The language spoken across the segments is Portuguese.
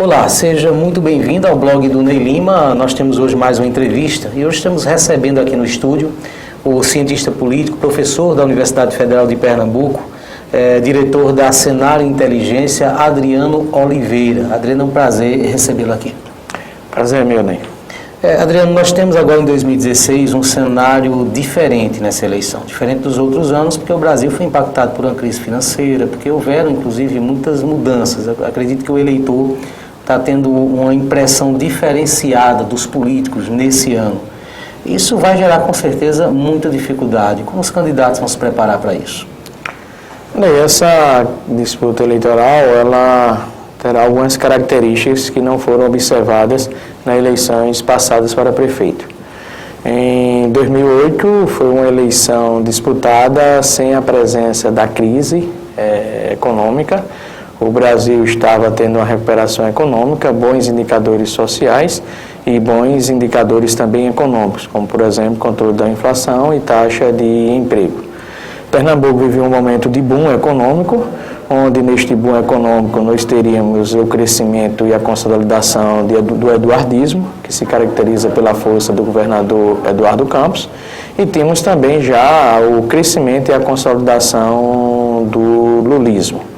Olá, seja muito bem-vindo ao blog do Ney Lima. Nós temos hoje mais uma entrevista e hoje estamos recebendo aqui no estúdio o cientista político, professor da Universidade Federal de Pernambuco, diretor da Cenário Inteligência, Adriano Oliveira. Adriano, é um prazer recebê-lo aqui. Prazer é meu, Ney. Adriano, nós temos agora em 2016 um cenário diferente nessa eleição, diferente dos outros anos, porque o Brasil foi impactado por uma crise financeira, porque houveram inclusive muitas mudanças. Eu acredito que o eleitor está tendo uma impressão diferenciada dos políticos nesse ano. Isso vai gerar com certeza muita dificuldade. Como os candidatos vão se preparar para isso? Essa disputa eleitoral, ela terá algumas características que não foram observadas nas eleições passadas para prefeito. Em 2008 foi uma eleição disputada sem a presença da crise econômica. O Brasil estava tendo uma recuperação econômica, bons indicadores sociais e bons indicadores também econômicos, como por exemplo controle da inflação e taxa de emprego. Pernambuco viveu um momento de boom econômico, onde neste boom econômico nós teríamos o crescimento e a consolidação do eduardismo, que se caracteriza pela força do governador Eduardo Campos, e temos também já o crescimento e a consolidação do lulismo.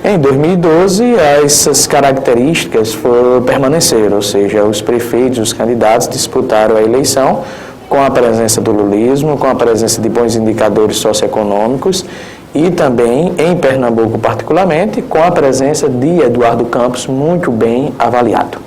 Em 2012, essas características permaneceram, ou seja, os prefeitos, os candidatos disputaram a eleição com a presença do lulismo, com a presença de bons indicadores socioeconômicos e também, em Pernambuco particularmente, com a presença de Eduardo Campos muito bem avaliado.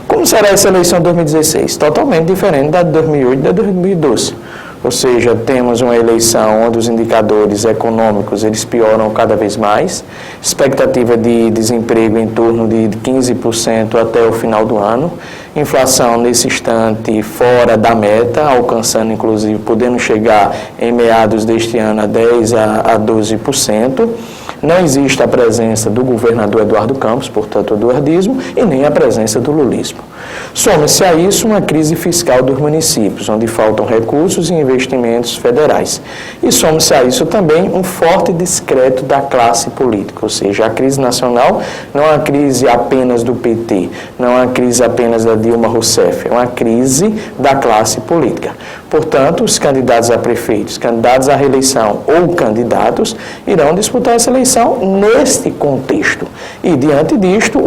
Como será essa eleição de 2016? Totalmente diferente da de 2008 e da de 2012. Ou seja, temos uma eleição onde os indicadores econômicos eles pioram cada vez mais, expectativa de desemprego em torno de 15% até o final do ano, inflação nesse instante fora da meta, alcançando inclusive, podendo chegar em meados deste ano a 10% a 12%. Não existe a presença do governador Eduardo Campos, portanto o eduardismo, e nem a presença do lulismo. Soma-se a isso uma crise fiscal dos municípios, onde faltam recursos e investimentos federais. E soma-se a isso também um forte descrédito da classe política, ou seja, a crise nacional não é uma crise apenas do PT, não é uma crise apenas da Dilma Rousseff, é uma crise da classe política. Portanto, os candidatos a prefeitos, candidatos à reeleição ou candidatos irão disputar essa eleição neste contexto. E diante disto,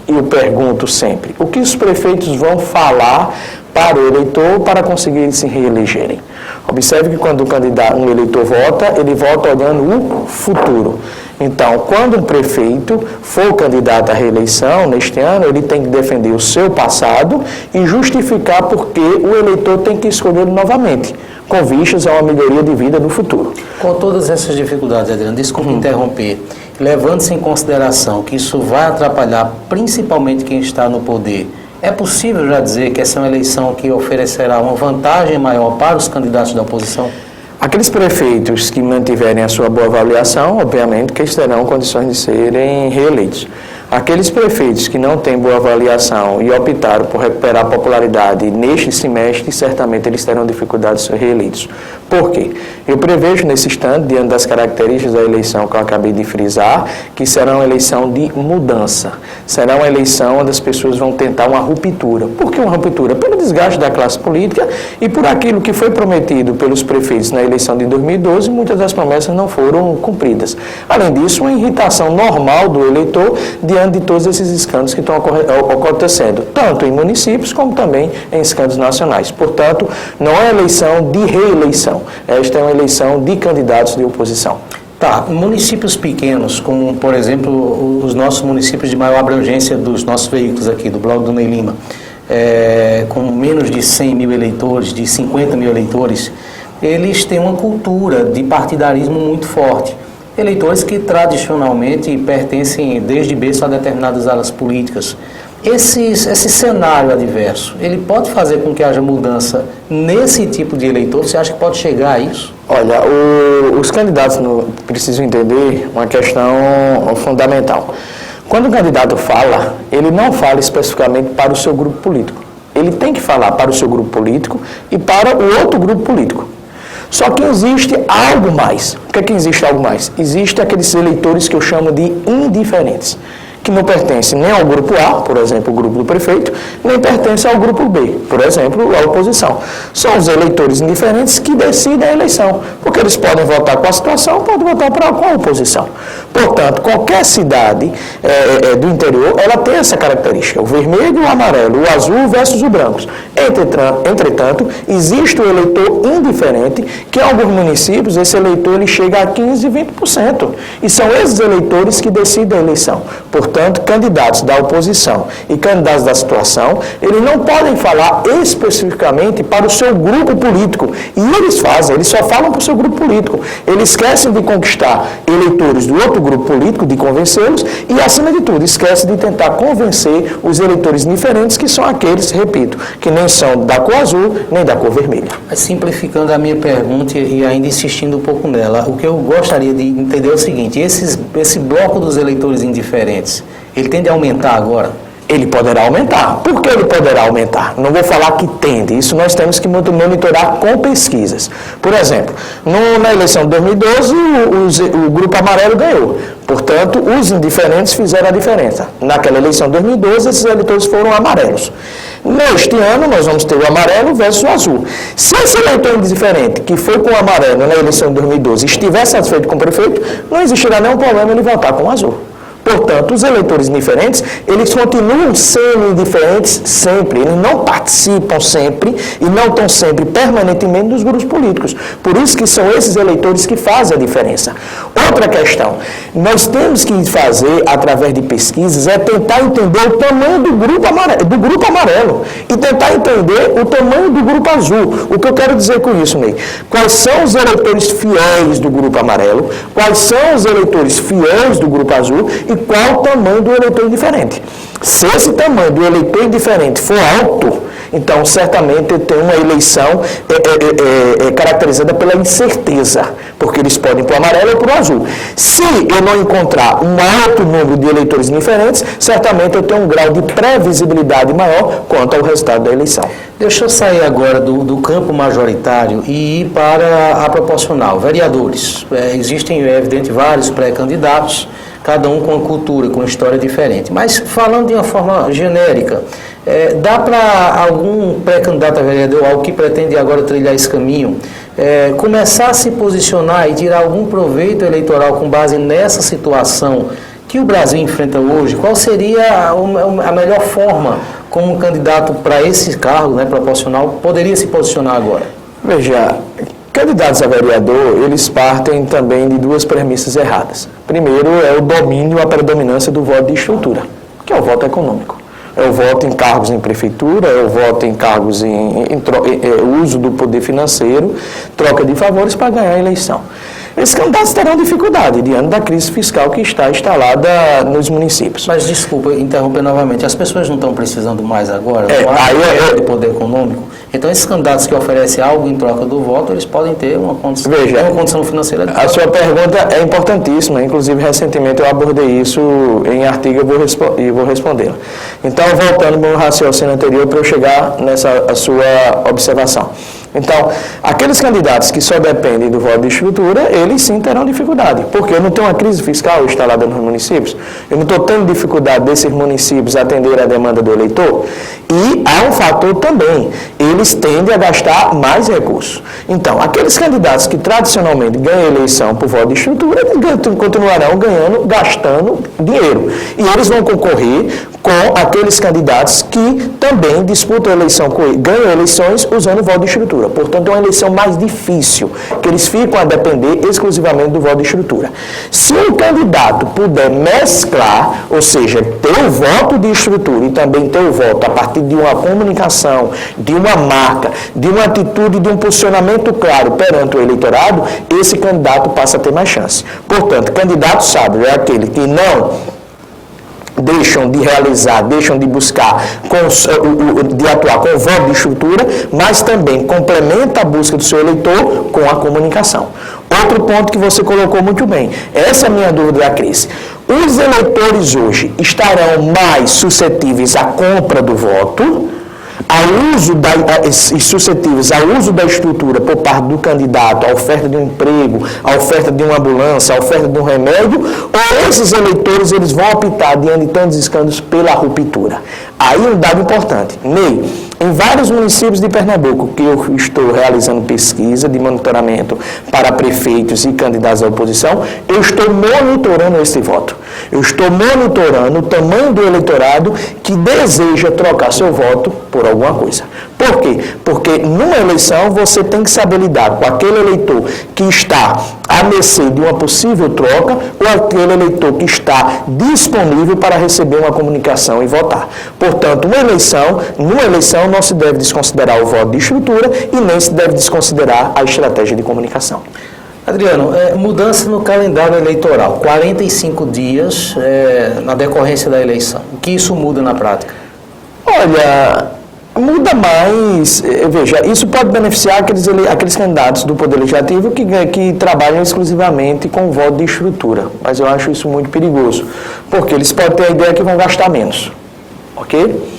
eu pergunto sempre, o que os prefeitos vão falar para o eleitor para conseguir se reelegerem? Observe que quando um eleitor vota, ele vota olhando o futuro. Então, quando um prefeito for candidato à reeleição neste ano, ele tem que defender o seu passado e justificar por que o eleitor tem que escolhê-lo novamente, com vistas a uma melhoria de vida no futuro. Com todas essas dificuldades, Adriano, desculpe interromper, levando-se em consideração que isso vai atrapalhar principalmente quem está no poder, é possível já dizer que essa é uma eleição que oferecerá uma vantagem maior para os candidatos da oposição? Aqueles prefeitos que mantiverem a sua boa avaliação, obviamente que eles terão condições de serem reeleitos. Aqueles prefeitos que não têm boa avaliação e optaram por recuperar a popularidade neste semestre, certamente eles terão dificuldade de ser reeleitos. Por quê? Eu prevejo nesse instante, diante das características da eleição que eu acabei de frisar, que será uma eleição de mudança. Será uma eleição onde as pessoas vão tentar uma ruptura. Por que uma ruptura? Pelo desgaste da classe política e por aquilo que foi prometido pelos prefeitos na eleição de 2012, muitas das promessas não foram cumpridas. Além disso, uma irritação normal do eleitor diante de todos esses escândalos que estão acontecendo, tanto em municípios como também em escândalos nacionais. Portanto, não é eleição de reeleição, esta é uma eleição de candidatos de oposição. Tá, municípios pequenos, como por exemplo os nossos municípios de maior abrangência dos nossos veículos aqui, do blog do Ney Lima, com menos de 100 mil eleitores, de 50 mil eleitores, eles têm uma cultura de partidarismo muito forte. Eleitores que tradicionalmente pertencem desde berço a determinadas alas políticas. Esse cenário adverso, ele pode fazer com que haja mudança nesse tipo de eleitor? Você acha que pode chegar a isso? Olha, os candidatos precisam entender uma questão fundamental. Quando o candidato fala, ele não fala especificamente para o seu grupo político. Ele tem que falar para o seu grupo político e para o outro grupo político. Só que existe algo mais. O que é que existe algo mais? Existem aqueles eleitores que eu chamo de indiferentes, que não pertencem nem ao grupo A, por exemplo, o grupo do prefeito, nem pertencem ao grupo B, por exemplo, a oposição. São os eleitores indiferentes que decidem a eleição, porque eles podem votar com a situação, podem votar com a oposição. Portanto, qualquer cidade do interior, ela tem essa característica, o vermelho, o amarelo, o azul versus o branco. Entretanto, existe o eleitor indiferente, que em alguns municípios, esse eleitor ele chega a 15%, 20%. E são esses eleitores que decidem a eleição. Portanto, candidatos da oposição e candidatos da situação, eles não podem falar especificamente para o seu grupo político. E eles só falam para o seu grupo político. Eles esquecem de conquistar eleitores do outro grupo político, de convencê-los, e, acima de tudo, esquecem de tentar convencer os eleitores diferentes, que são aqueles, repito, que nem são da cor azul, nem da cor vermelha. Simplificando a minha pergunta e ainda insistindo um pouco nela, o que eu gostaria de entender é o seguinte: esse bloco dos eleitores indiferentes, ele tende a aumentar agora? Ele poderá aumentar. Por que ele poderá aumentar? Não vou falar que tende, isso nós temos que monitorar com pesquisas. Por exemplo, na eleição de 2012, o grupo amarelo ganhou. Portanto, os indiferentes fizeram a diferença. Naquela eleição de 2012, esses eleitores foram amarelos. Neste ano, nós vamos ter o amarelo versus o azul. Se esse eleitor indiferente, que foi com o amarelo na eleição de 2012, estiver satisfeito com o prefeito, não existirá nenhum problema ele votar com o azul. Portanto, os eleitores indiferentes, eles continuam sendo indiferentes sempre, eles não participam sempre e não estão sempre permanentemente dos grupos políticos. Por isso que são esses eleitores que fazem a diferença. Outra questão, nós temos que fazer, através de pesquisas, é tentar entender o tamanho do grupo amarelo e tentar entender o tamanho do grupo azul. O que eu quero dizer com isso, Ney? Quais são os eleitores fiéis do grupo amarelo, quais são os eleitores fiéis do grupo azul e qual o tamanho do eleitor indiferente. Se esse tamanho do eleitor indiferente for alto, então certamente tem uma eleição caracterizada pela incerteza, porque eles podem ir para o amarelo ou para o azul. Se eu não encontrar um alto número de eleitores indiferentes, certamente eu tenho um grau de previsibilidade maior quanto ao resultado da eleição. Deixa eu sair agora do campo majoritário e ir para a proporcional. Vereadores, existem, é evidente, vários pré-candidatos, cada um com uma cultura, com uma história diferente. Mas, falando de uma forma genérica, dá para algum pré-candidato a vereador, algo que pretende agora trilhar esse caminho, começar a se posicionar e tirar algum proveito eleitoral com base nessa situação que o Brasil enfrenta hoje? Qual seria a melhor forma como um candidato para esse cargo, proporcional, poderia se posicionar agora? Veja, candidatos a vereador, eles partem também de duas premissas erradas. Primeiro é o domínio, a predominância do voto de estrutura, que é o voto econômico. É o voto em cargos em prefeitura, é o voto em cargos em uso do poder financeiro, troca de favores para ganhar a eleição. Esses candidatos terão dificuldade diante da crise fiscal que está instalada nos municípios. Mas, desculpa, interromper novamente, as pessoas não estão precisando mais agora de poder econômico? Então, esses candidatos que oferecem algo em troca do voto, eles podem ter uma condição financeira. A sua pergunta é importantíssima, inclusive, recentemente eu abordei isso em artigo e vou respondê-la. Então, voltando ao raciocínio anterior para eu chegar nessa sua observação. Então, aqueles candidatos que só dependem do voto de estrutura, eles sim terão dificuldade, porque eu não tenho uma crise fiscal instalada nos municípios, eu não estou tendo dificuldade desses municípios atender a demanda do eleitor, e há um fator também, eles tendem a gastar mais recursos. Então, aqueles candidatos que tradicionalmente ganham eleição por voto de estrutura, continuarão gastando dinheiro, e eles vão concorrer com aqueles candidatos que também disputam a eleição, ganham eleições usando o voto de estrutura. Portanto, é uma eleição mais difícil, que eles ficam a depender exclusivamente do voto de estrutura. Se um candidato puder mesclar, ou seja, ter o voto de estrutura e também ter o voto a partir de uma comunicação, de uma marca, de uma atitude, de um posicionamento claro perante o eleitorado, esse candidato passa a ter mais chance. Portanto, candidato sábio é aquele que não deixam de realizar, deixam de buscar, de atuar com o voto de estrutura, mas também complementa a busca do seu eleitor com a comunicação. Outro ponto que você colocou muito bem, essa é a minha dúvida da crise. Os eleitores hoje estarão mais suscetíveis à compra do voto, e suscetíveis ao uso da estrutura por parte do candidato, a oferta de um emprego, a oferta de uma ambulância, a oferta de um remédio, ou esses eleitores eles vão optar, diante de tantos escândalos, pela ruptura. Aí um dado importante. Ney, em vários municípios de Pernambuco que eu estou realizando pesquisa de monitoramento para prefeitos e candidatos à oposição, eu estou monitorando esse voto. Eu estou monitorando o tamanho do eleitorado que deseja trocar seu voto por alguma coisa. Por quê? Porque numa eleição você tem que saber lidar com aquele eleitor que está à mercê de uma possível troca ou aquele eleitor que está disponível para receber uma comunicação e votar. Portanto, numa eleição não se deve desconsiderar o voto de estrutura e nem se deve desconsiderar a estratégia de comunicação. Adriano, mudança no calendário eleitoral, 45 dias na decorrência da eleição. O que isso muda na prática? Olha, muda mais, veja, isso pode beneficiar aqueles candidatos do Poder Legislativo que trabalham exclusivamente com voto de estrutura, mas eu acho isso muito perigoso, porque eles podem ter a ideia que vão gastar menos, ok?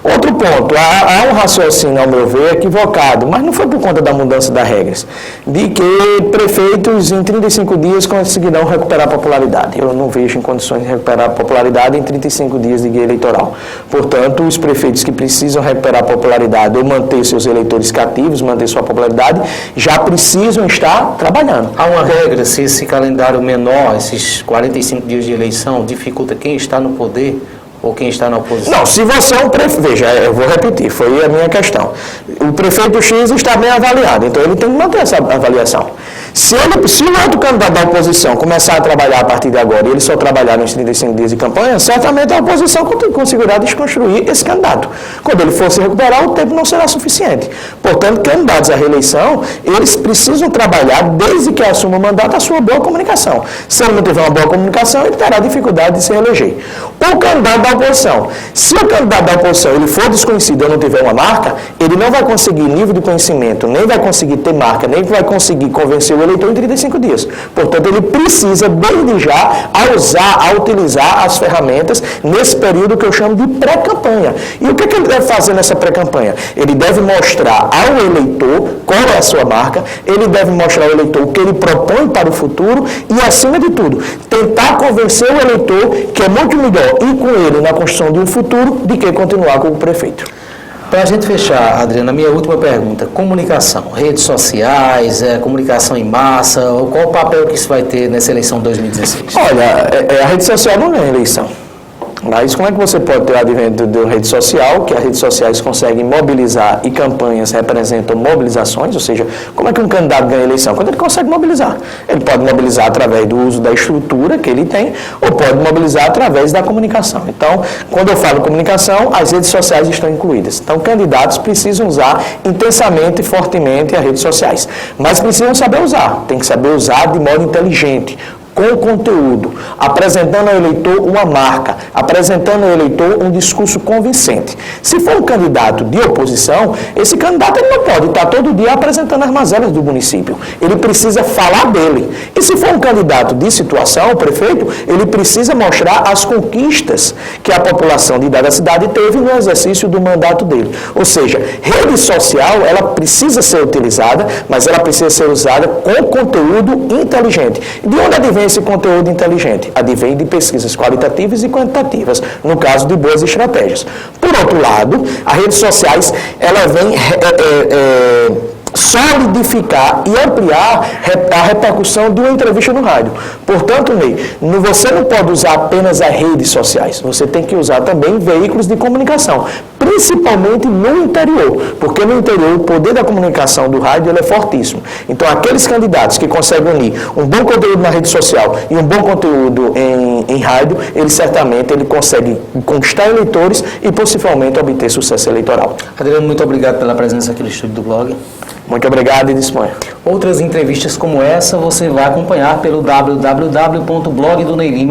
Outro ponto, há um raciocínio, ao meu ver, equivocado, mas não foi por conta da mudança das regras, de que prefeitos em 35 dias conseguirão recuperar a popularidade. Eu não vejo em condições de recuperar a popularidade em 35 dias de guia eleitoral. Portanto, os prefeitos que precisam recuperar a popularidade ou manter seus eleitores cativos, manter sua popularidade, já precisam estar trabalhando. Há uma regra, se esse calendário menor, esses 45 dias de eleição, dificulta quem está no poder ou quem está na oposição? Não, se você é um prefeito, veja, eu vou repetir, foi a minha questão. O prefeito X está bem avaliado, então ele tem que manter essa avaliação. Se o outro candidato da oposição começar a trabalhar a partir de agora e ele só trabalhar nos 35 dias de campanha, certamente a oposição conseguirá desconstruir esse candidato. Quando ele for se recuperar, o tempo não será suficiente. Portanto, candidatos à reeleição, eles precisam trabalhar, desde que assumam o mandato, a sua boa comunicação. Se ele não tiver uma boa comunicação, ele terá dificuldade de se reeleger. O candidato da oposição, se o candidato da oposição ele for desconhecido ou não tiver uma marca, ele não vai conseguir nível de conhecimento, nem vai conseguir ter marca, nem vai conseguir convencer o eleitor em 35 dias. Portanto, ele precisa, desde já, a utilizar as ferramentas nesse período que eu chamo de pré-campanha. E o que ele deve fazer nessa pré-campanha? Ele deve mostrar ao eleitor qual é a sua marca, ele deve mostrar ao eleitor o que ele propõe para o futuro e, acima de tudo, tentar convencer o eleitor que é muito melhor ir com ele na construção de um futuro do que continuar com o prefeito. Para a gente fechar, Adriano, a minha última pergunta, comunicação, redes sociais, comunicação em massa, qual o papel que isso vai ter nessa eleição de 2016? Olha, a rede social não é eleição. Mas como é que você pode ter o advento da rede social, que as redes sociais conseguem mobilizar e campanhas representam mobilizações, ou seja, como é que um candidato ganha eleição? Quando ele consegue mobilizar. Ele pode mobilizar através do uso da estrutura que ele tem, ou pode mobilizar através da comunicação. Então, quando eu falo comunicação, as redes sociais estão incluídas. Então, candidatos precisam usar intensamente e fortemente as redes sociais. Mas precisam saber usar, tem que saber usar de modo inteligente, com conteúdo, apresentando ao eleitor uma marca, apresentando ao eleitor um discurso convincente. Se for um candidato de oposição, esse candidato ele não pode estar todo dia apresentando as mazelas do município. Ele precisa falar dele. E se for um candidato de situação, o prefeito, ele precisa mostrar as conquistas que a população de da cidade teve no exercício do mandato dele. Ou seja, rede social, ela precisa ser utilizada, mas ela precisa ser usada com conteúdo inteligente. De onde advém esse conteúdo inteligente? Advém de pesquisas qualitativas e quantitativas, no caso de boas estratégias. Por outro lado, as redes sociais, ela vem solidificar e ampliar a repercussão de uma entrevista no rádio. Portanto, Ney, você não pode usar apenas as redes sociais, você tem que usar também veículos de comunicação, principalmente no interior, porque no interior o poder da comunicação do rádio ele é fortíssimo. Então, aqueles candidatos que conseguem unir um bom conteúdo na rede social e um bom conteúdo em rádio, ele certamente consegue conquistar eleitores e possivelmente obter sucesso eleitoral. Adriano, muito obrigado pela presença aqui no estúdio do blog. Muito obrigado e disponha. Outras entrevistas como essa você vai acompanhar pelo www.blogdoneilinho.